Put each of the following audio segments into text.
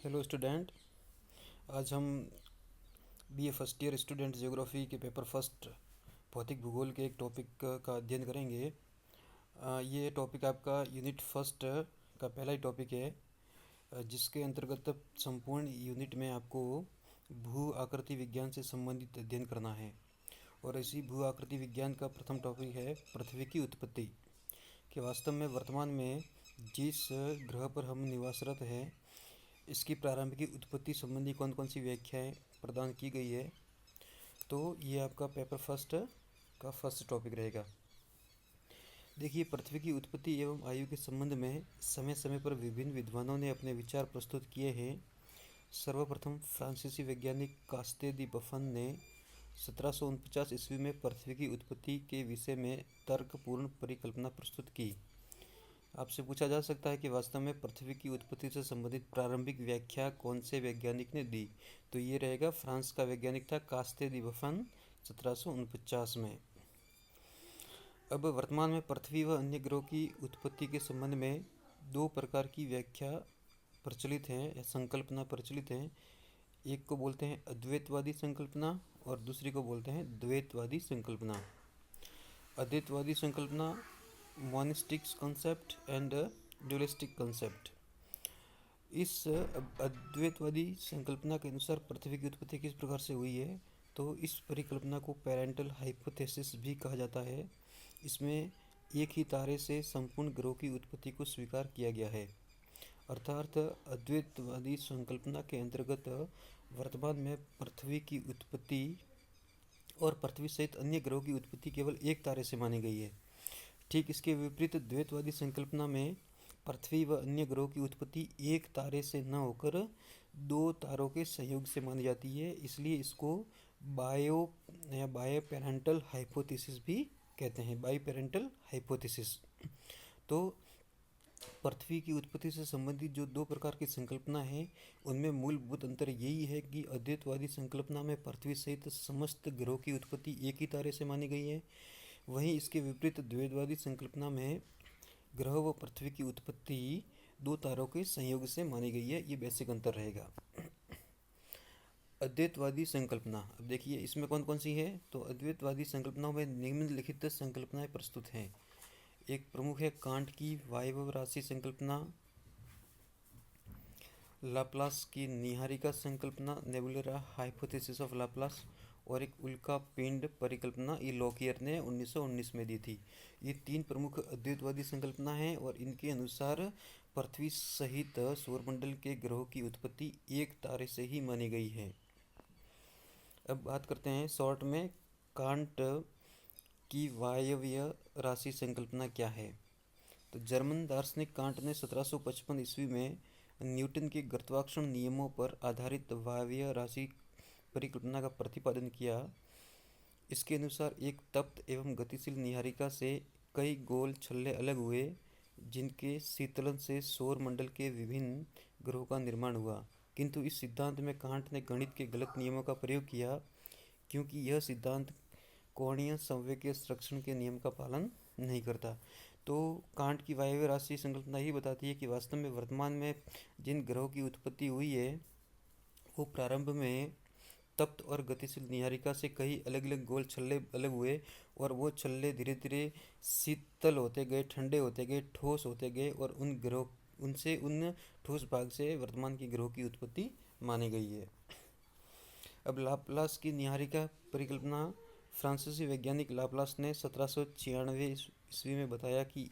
Hello student. आज हम BA first year student geography के पेपर फर्स्ट भौतिक भूगोल के एक टॉपिक का अध्ययन करेंगे। ये टॉपिक आपका यूनिट फर्स्ट का पहला ही टॉपिक है, जिसके अंतर्गत संपूर्ण यूनिट में आपको भू आकृति विज्ञान से संबंधित अध्ययन करना है। और इसी भू आकृति विज्ञान का प्रथम टॉपिक है पृथ्वी की उत्पत्ति। कि वास्तव में वर्तमान में जिस ग्रह पर हम निवासरत हैं, इसकी प्रारंभिक उत्पत्ति संबंधी कौन कौन सी व्याख्याएं प्रदान की गई है। तो ये आपका पेपर फर्स्ट का फर्स्ट टॉपिक रहेगा। देखिए, पृथ्वी की उत्पत्ति एवं आयु के संबंध में समय समय पर विभिन्न विद्वानों ने अपने विचार प्रस्तुत किए हैं। सर्वप्रथम फ्रांसीसी वैज्ञानिक कास्ते दी बफन ने 1749 ईस्वी में पृथ्वी की उत्पत्ति के विषय में तर्कपूर्ण परिकल्पना प्रस्तुत की। आपसे पूछा जा सकता है कि वास्तव में पृथ्वी की उत्पत्ति से संबंधित प्रारंभिक व्याख्या कौन से वैज्ञानिक ने दी। तो ये रहेगा, फ्रांस का वैज्ञानिक था कास्ते दी बफन 1749 में। अब वर्तमान में पृथ्वी व अन्य ग्रहों की उत्पत्ति के संबंध में दो प्रकार की व्याख्या प्रचलित हैं या संकल्पना प्रचलित हैं। एक को बोलते हैं अद्वैतवादी संकल्पना और दूसरी को बोलते हैं द्वैतवादी संकल्पना। अद्वैतवादी संकल्पना monistic concept and dualistic concept. इस अद्वैतवादी संकल्पना के अनुसार पृथ्वी की उत्पत्ति किस प्रकार से हुई है, तो इस परिकल्पना को पेरेंटल हाइपोथेसिस भी कहा जाता है। इसमें एक ही तारे से संपूर्ण ग्रहों की उत्पत्ति को स्वीकार किया गया है। अर्थात अद्वैतवादी संकल्पना के अंतर्गत वर्तमान में पृथ्वी की उत्पत्ति और पृथ्वी सहित अन्य ग्रहों की उत्पत्ति केवल एक तारे से मानी गई है। ठीक इसके विपरीत द्वैतवादी संकल्पना में पृथ्वी व अन्य ग्रहों की उत्पत्ति एक तारे से न होकर दो तारों के संयोग से मानी जाती है। इसलिए इसको बायो पेरेंटल हाइपोथेसिस भी कहते हैं, बायो पेरेंटल हाइपोथेसिस। तो पृथ्वी की उत्पत्ति से संबंधित जो दो प्रकार की संकल्पना है, उनमें मूलभूत अंतर यही है कि अद्वैतवादी संकल्पना में पृथ्वी सहित समस्त ग्रहों की उत्पत्ति एक ही तारे से मानी गई है। वहीं इसके विपरीत द्वैतवादी संकल्पना में ग्रह व पृथ्वी की उत्पत्ति दो तारों के संयोग से मानी गई है। ये बेसिक अंतर रहेगा। अद्वैतवादी संकल्पना, अब देखिए इसमें कौन कौन सी है। तो अद्वैतवादी संकल्पनाओं में निम्नलिखित संकल्पनाएं प्रस्तुत हैं। एक प्रमुख है कांट की वायव्य राशि संकल्पना, लाप्लास की निहारिका संकल्पना नेबुलर हाइपोथेसिस ऑफ लाप्लास, और एक उल्का पिंड परिकल्पना, ये लॉकियर ने 1919 में दी थी। ये तीन प्रमुख अद्वैतवादी संकल्पना हैं और इनके अनुसार पृथ्वी सहित सौरमंडल के ग्रहों की उत्पत्ति एक तारे से ही मानी गई है। अब बात करते हैं शॉर्ट में कांट की वायव्य राशि संकल्पना क्या है। तो जर्मन दार्शनिक कांट ने 1755 ईस्वी में न्यूटन के गुरुत्वाकर्षण नियमों पर आधारित वायव्य राशि परिकल्पना का प्रतिपादन किया। इसके अनुसार एक तप्त एवं गतिशील निहारिका से कई गोल छल्ले अलग हुए, जिनके शीतलन से सौर मंडल के विभिन्न ग्रहों का निर्माण हुआ। किंतु इस सिद्धांत में कांट ने गणित के गलत नियमों का प्रयोग किया, क्योंकि यह सिद्धांत कोणीय संवेगीय संरक्षण के नियम का पालन नहीं करता। तो कांट की वायव्य राशि संकल्पना ही बताती है कि वास्तव में वर्तमान में जिन ग्रहों की उत्पत्ति हुई है, वो प्रारंभ में तप्त और गतिशील निहारिका से कई अलग अलग गोल छल्ले अलग हुए, और वो छल्ले धीरे धीरे शीतल होते गए, ठंडे होते गए, ठोस होते गए, और उन ठोस भाग से वर्तमान के ग्रहों की उत्पत्ति मानी गई है। अब लाप्लास की निहारिका परिकल्पना, फ्रांसीसी वैज्ञानिक लाप्लास ने 1796 ईस्वी में बताया कि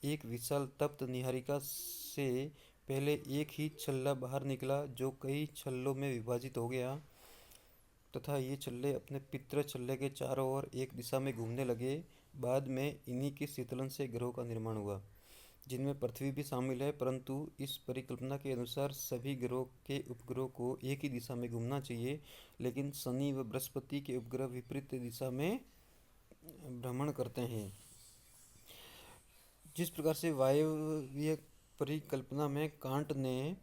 एक विशाल तप्त निहारिका से पहले एक ही छल्ला बाहर निकला, जो कई छल्लों में विभाजित हो गया तथा ये छल्ले अपने पितृ छल्ले के चारों ओर एक दिशा में घूमने लगे। बाद में इन्हीं के शीतलन से ग्रहों का निर्माण हुआ, जिनमें पृथ्वी भी शामिल है। परंतु इस परिकल्पना के अनुसार सभी ग्रहों के उपग्रहों को एक ही दिशा में घूमना चाहिए, लेकिन शनि व बृहस्पति के उपग्रह विपरीत दिशा में भ्रमण करते हैं। जिस प्रकार से वायव्य परिकल्पना में कांट ने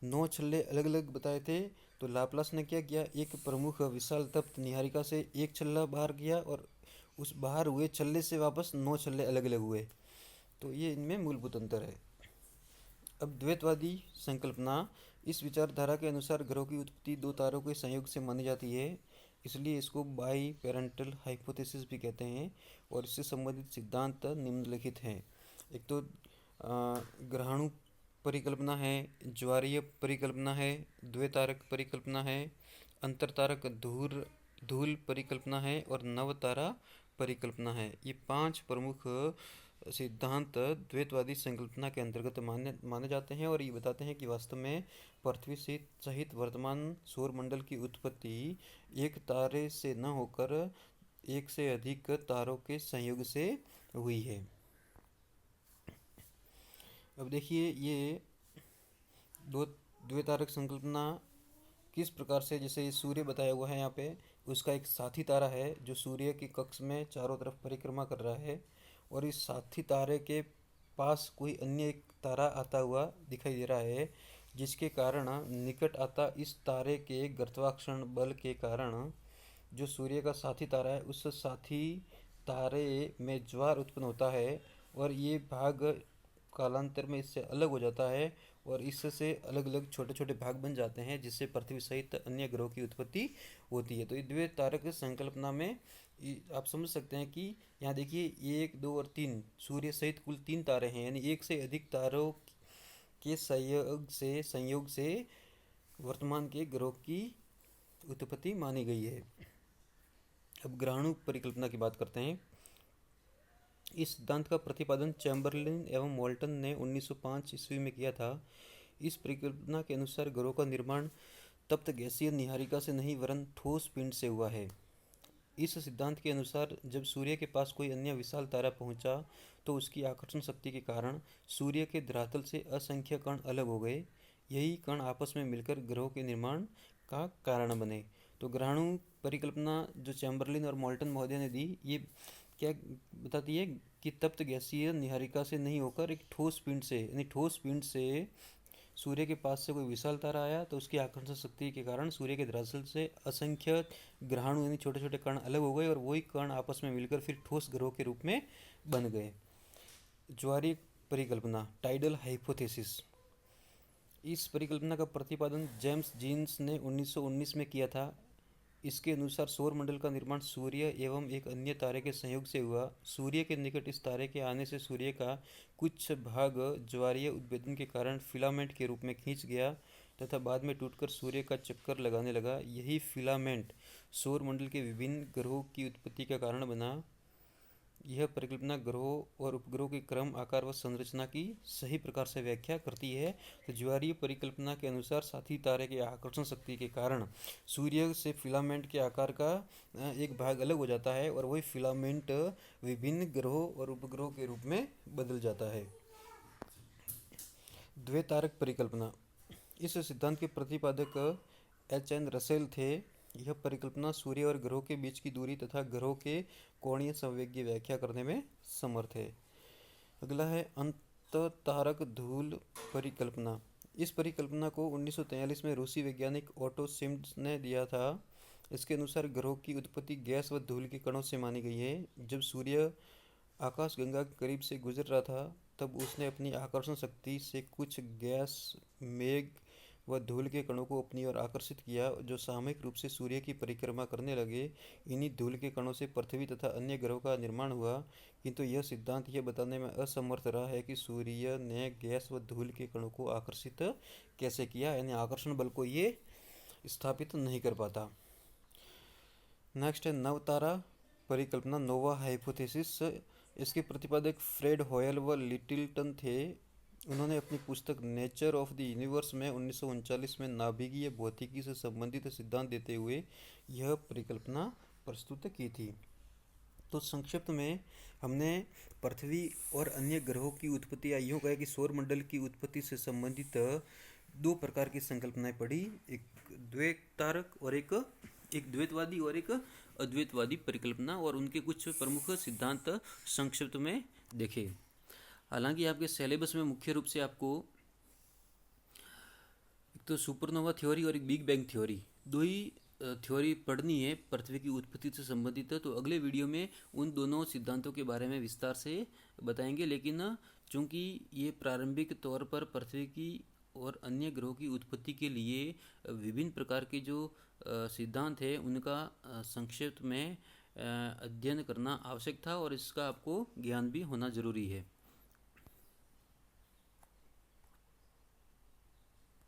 9 छल्ले अलग अलग बताए थे, तो लाप्लास ने क्या किया, एक प्रमुख विशाल तप्त निहारिका से एक छल्ला बाहर किया और उस बाहर हुए छल्ले से वापस 9 छल्ले अलग अलग हुए। तो ये इनमें मूलभूत अंतर है। अब द्वैतवादी संकल्पना, इस विचारधारा के अनुसार ग्रहों की उत्पत्ति दो तारों के संयोग से मानी जाती है, इसलिए इसको बाई पेरेंटल हाइपोथेसिस भी कहते हैं। और इससे संबंधित सिद्धांत निम्नलिखित हैं। एक तो ग्रहाणु परिकल्पना है, ज्वारीय परिकल्पना है, द्वैतारक परिकल्पना है, अंतरतारक धूल परिकल्पना है और नवतारा परिकल्पना है। ये 5 प्रमुख सिद्धांत द्वैतवादी संकल्पना के अंतर्गत माने जाते हैं और ये बताते हैं कि वास्तव में पृथ्वी सहित वर्तमान सौर मंडल की उत्पत्ति एक तारे से न होकर एक से अधिक तारों के संयोग से हुई है। अब देखिए ये द्वैतारक संकल्पना किस प्रकार से, जैसे सूर्य बताया हुआ है यहाँ पे, उसका एक साथी तारा है जो सूर्य के कक्ष में चारों तरफ परिक्रमा कर रहा है और इस साथी तारे के पास कोई अन्य एक तारा आता हुआ दिखाई दे रहा है, जिसके कारण निकट आता इस तारे के गुरुत्वाकर्षण बल के कारण जो सूर्य का साथी तारा है उस साथी तारे में ज्वार उत्पन्न होता है और ये भाग कालांतर में इससे अलग हो जाता है और इससे अलग अलग छोटे छोटे भाग बन जाते हैं, जिससे पृथ्वी सहित अन्य ग्रहों की उत्पत्ति होती है। तो ये द्वैतारक संकल्पना में आप समझ सकते हैं कि यहाँ देखिए 1, 2 और 3 सूर्य सहित कुल 3 तारे हैं, यानी एक से अधिक तारों के संयोग से वर्तमान के ग्रहों की उत्पत्ति मानी गई है। अब ग्रहाणु परिकल्पना की बात करते हैं। इस सिद्धांत का प्रतिपादन चैम्बरलिन एवं मोल्टन ने 1905 ईस्वी में किया था। इस परिकल्पना के अनुसार ग्रहों का निर्माण तप्त गैसीय निहारिका से नहीं वरन ठोस पिंड से हुआ है। इस सिद्धांत के अनुसार जब सूर्य के पास कोई अन्य विशाल तारा पहुंचा तो उसकी आकर्षण शक्ति के कारण सूर्य के धरातल से असंख्य कण अलग हो गए। यही कण आपस में मिलकर ग्रहों के निर्माण का कारण बने। तो ग्रहाणु परिकल्पना जो चैम्बरलिन और मोल्टन महोदय ने दी, ये क्या बताती है कि तप्त गैसीय निहारिका से नहीं होकर एक ठोस पिंड से, यानी ठोस पिंड से सूर्य के पास से कोई विशाल तारा आया तो उसकी आकर्षण शक्ति के कारण सूर्य के धरातल से असंख्य ग्रहाणु यानी छोटे छोटे कण अलग हो गए और वही कण आपस में मिलकर फिर ठोस ग्रहों के रूप में बन गए। ज्वारीय परिकल्पना, टाइडल हाइपोथेसिस, इस परिकल्पना का प्रतिपादन जेम्स जीन्स ने 1919 में किया था। इसके अनुसार सौर मंडल का निर्माण सूर्य एवं एक अन्य तारे के संयोग से हुआ। सूर्य के निकट इस तारे के आने से सूर्य का कुछ भाग ज्वारीय उद्भेदन के कारण फिलामेंट के रूप में खींच गया तथा बाद में टूटकर सूर्य का चक्कर लगाने लगा। यही फिलामेंट सौर मंडल के विभिन्न ग्रहों की उत्पत्ति का कारण बना। यह परिकल्पना ग्रहों और उपग्रहों के क्रम, आकार व संरचना की सही प्रकार से व्याख्या करती है। तो ज्वारीय परिकल्पना के अनुसार साथी तारे के आकर्षण शक्ति के कारण सूर्य से फिलामेंट के आकार का एक भाग अलग हो जाता है और वही फिलामेंट विभिन्न ग्रहों और उपग्रहों के रूप में बदल जाता है। द्वैतारक परिकल्पना, इस सिद्धांत के प्रतिपादक H.N. रसेल थे। यह परिकल्पना सूर्य और ग्रहों के बीच की दूरी तथा ग्रहों के कोणीय संवेग की व्याख्या करने में समर्थ है। अगला है अंतःतारक धूल परिकल्पना। इस परिकल्पना को 1943 में रूसी वैज्ञानिक ओटो सिम्स ने दिया था। इसके अनुसार ग्रहों की उत्पत्ति गैस व धूल के कणों से मानी गई है। जब सूर्य आकाशगंगा के करीब से गुजर रहा था तब उसने अपनी आकर्षण शक्ति से कुछ गैस, मेघ व धूल के कणों को अपनी ओर आकर्षित किया जो सामूहिक रूप से सूर्य की परिक्रमा करने लगे। इन्हीं धूल के कणों से पृथ्वी तथा अन्य ग्रहों का निर्माण हुआ, किंतु यह सिद्धांत यह बताने में असमर्थ रहा है कि सूर्य ने गैस व धूल के कणों को आकर्षित कैसे किया, यानी आकर्षण बल को ये स्थापित नहीं कर पाता। नेक्स्ट है नवतारा परिकल्पना, नोवा हाइपोथेसिस। इसके प्रतिपादक फ्रेड होयल व लिटिलटन थे। उन्होंने अपनी पुस्तक नेचर ऑफ द यूनिवर्स में 1939 में नाभिकीय भौतिकी से संबंधित सिद्धांत देते हुए यह परिकल्पना प्रस्तुत की थी। तो संक्षिप्त में हमने पृथ्वी और अन्य ग्रहों की उत्पत्ति, या यूँ कहें कि सौर मंडल की उत्पत्ति से संबंधित दो प्रकार की संकल्पनाएं पढ़ी, एक द्वैतारक और एक द्वैतवादी और एक अद्वैतवादी परिकल्पना, और उनके कुछ प्रमुख सिद्धांत संक्षिप्त में देखे। हालांकि आपके सिलेबस में मुख्य रूप से आपको एक तो सुपरनोवा थ्योरी और एक बिग बैंग थ्योरी, दो ही थ्योरी पढ़नी है पृथ्वी की उत्पत्ति से संबंधित है। तो अगले वीडियो में उन दोनों सिद्धांतों के बारे में विस्तार से बताएंगे, लेकिन चूँकि ये प्रारंभिक तौर पर पृथ्वी की और अन्य ग्रहों की उत्पत्ति के लिए विभिन्न प्रकार के जो सिद्धांत है उनका संक्षिप्त में अध्ययन करना आवश्यक था और इसका आपको ज्ञान भी होना ज़रूरी है।